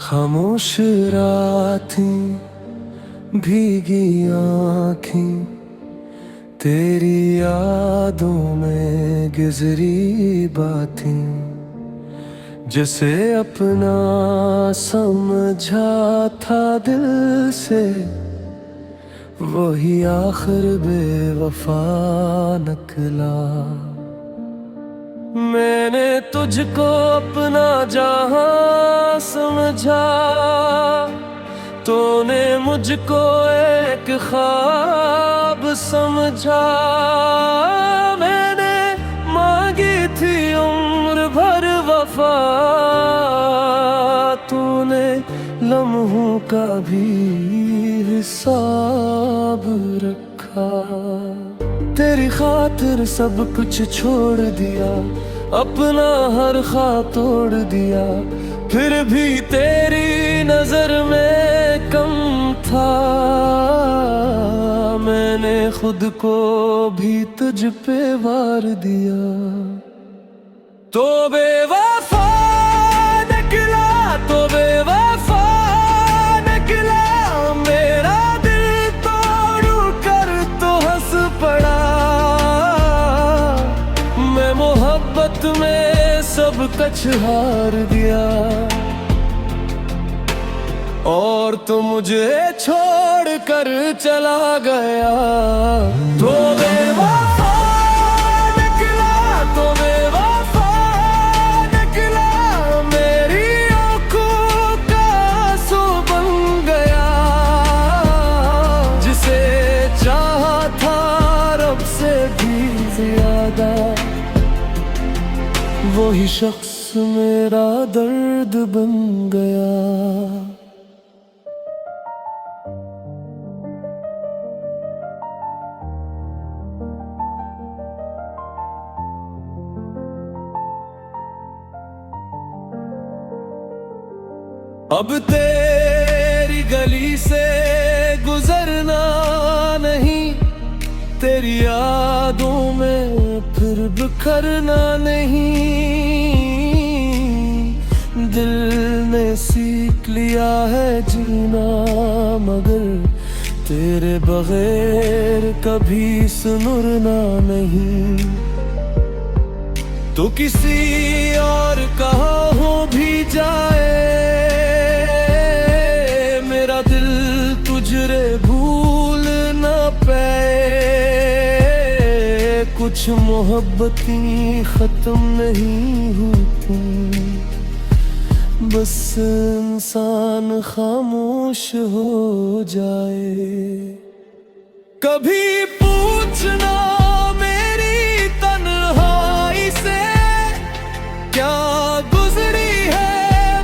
खामोश रातें, भीगी आँखें, तेरी यादों में गुजरी बातें, जिसे अपना समझा था दिल से, वही आखिर बेवफा निकला। मैंने तुझको अपना जहां समझा, तूने मुझको एक ख्वाब समझा। मैंने मांगी थी उम्र भर वफा, तूने लम्हों का भी हिसाब रखा। तेरी खातिर सब कुछ छोड़ दिया, अपना हर खा तोड़ दिया, फिर भी तेरी नजर में कम था। मैंने खुद को भी तुझ पे वार दिया, तो बेवफा निकला, तो बेवफा निकला। मेरा दिल तोड़ कर तो हंस पड़ा, मैं मोहब्बत में सब कुछ हार दिया, और तू मुझे छोड़ कर चला गया। तो बेवफा निकला, तो बेवफा निकला। मेरी आँखों का आंसू बन गया, जिसे चाहा था रब से भी ज्यादा, वही शख्स मेरा दर्द बन गया। अब तेरी गली से गुजरना नहीं, तेरी यादों में फिर बिखरना नहीं। दिल ने सीख लिया है जीना, मगर तेरे बगैर कभी सुनुरना नहीं। तो किसी और का हो भी जाए, मेरा दिल तुझरे भूल न पाए। कुछ मोहब्बतें खत्म नहीं होती, बस इंसान खामोश हो जाए। कभी पूछना मेरी तन्हाई से, क्या गुजरी है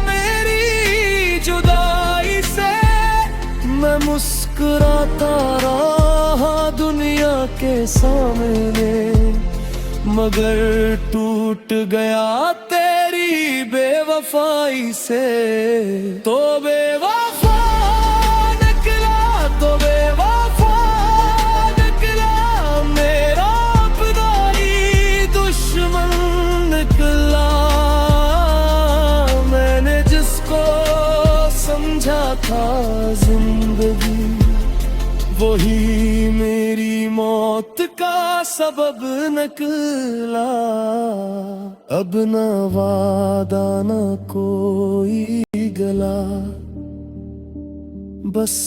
मेरी जुदाई से। मैं मुस्कुराता रहा दुनिया के सामने, मगर टूट गया तेरी बेवफाई से। तो बेवफा निकला, तो बेवफा निकला। मेरा अपना ही दुश्मन निकला। मैंने जिसको समझा था जिंदगी, वही मेरी मौत का सबब निकला। अब न वादा न कोई गला, बस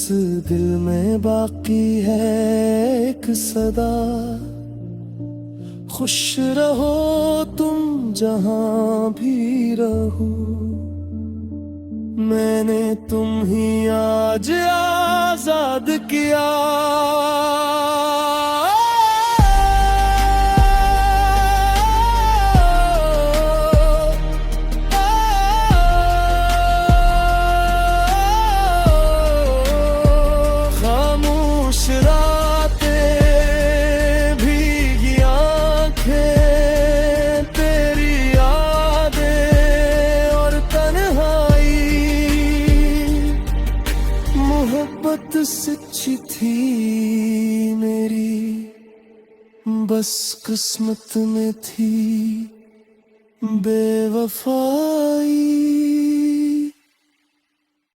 दिल में बाकी है एक सदा। खुश रहो तुम जहां भी रहो, मैंने तुम ही आज आजाद किया। खामोश रातें, भीगी आँखें, तेरी यादें और तन्हाई। मोहब्बत सच्ची थी मेरी, बस किस्मत में थी बेवफा।